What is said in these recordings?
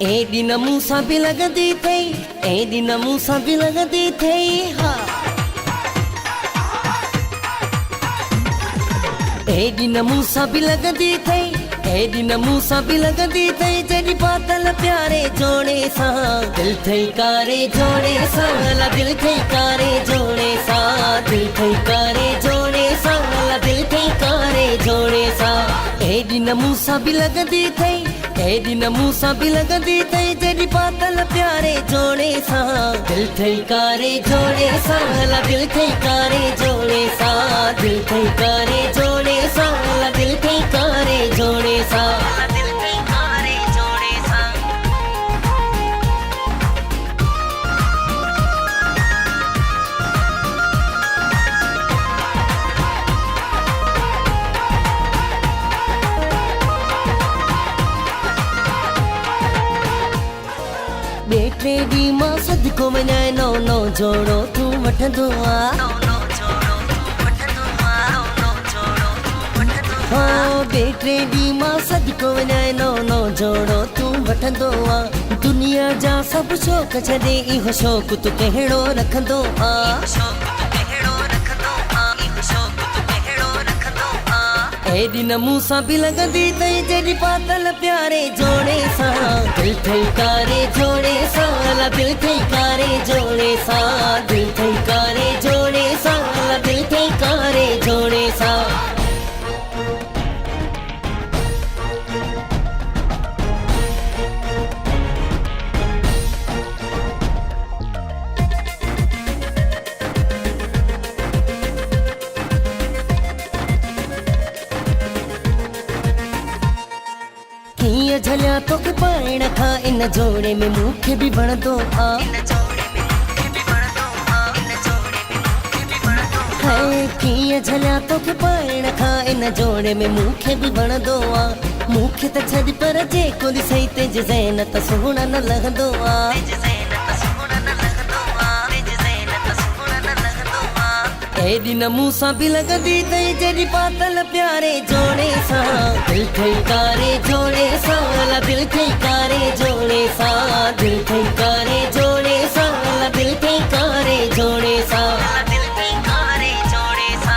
एडी नमूसा भी लगदी थई, एडी नमूसा भी लगदी थई हा। एडी नमूसा भी लगदी थई, एडी नमूसा भी लगदी थई। जड़ी बादल प्यारे जोड़े सा दिल थई कारे जोड़े सा, ला दिल थई कारे जोड़े सा, दिल थई कारे जोड़े सा, ला दिल थई कारे जोड़े सा। एडी नमूसा भी लगदी थई, एडी नमूसा भी लगदी थई। जड़ी बादल प्यारे जोड़े सा दिल थई कारे जोड़े सा, ला दिल थई कारे जोड़े सा, दिल थई कारे जोड़े सा, ला दिल थई कारे जोड़े सा, ला दिल थई कारे जोड़े सा। बेटे दी मां सदको वञाए नो नो जोड़ो तू वठंदो आ, हाँ बेटे दी मां सदको वञाए नो नो जोड़ो तू वठंदो आ। दुनिया जा सब शौक़ छॾे इहो शौक़ तू कहिड़ो रखंदो आ, एडी नमूसा भी लगदी थई। जड़ी बादल प्यारे जोड़े सा दिल थई कारे जोड़े सा, ला दिल थई कारे जोड़े सा, दिल थई कारे जोड़े सा, ला दिल थई कारे जोड़े सा। कीअं झलिया तोखे पाइण खां इन जोड़े में मूंखे भी वणंदो आ, हाय कीअं झलिया तोखे पाइण खां इन जोड़े में मूंखे भी वणंदो आ। मूंखे त छॾ पर जेको ॾिसई तेज ज़हन त सुहिणा न लॻंदो आ। एडी नमूसा भी लगदी थई। जड़ी बादल प्यारे जोड़े सा दिल थई कारे जोड़े सा, ला दिल थई कारे जोड़े सा, दिल थई कारे जोड़े सा, ला दिल थई कारे जोड़े सा, ला दिल थई कारे जोड़े सा।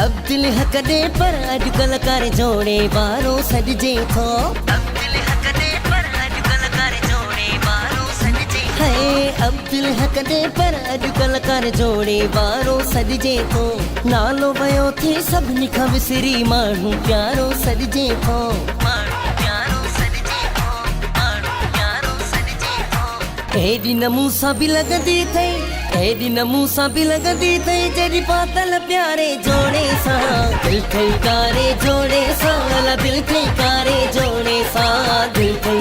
अब दिल हक दे पर अॼुकल्ह करे जोड़े वारो सॾिजे थो, हाय अब दिल हक दे पर अॼुकल्ह करे जोड़े वारो सॾिजे थो। नालो वियो थिए सभिनी खां विसरी माण्हू प्यारो सॾिजे थो, एडी नमूसा भी लगदी थई, एडी नमूसा भी लगदी थई। जड़ी बादल प्यारे जोड़े सा दिल थई कारे जोड़े सा, ला दिल थई कारे जोड़े सा, दिल थई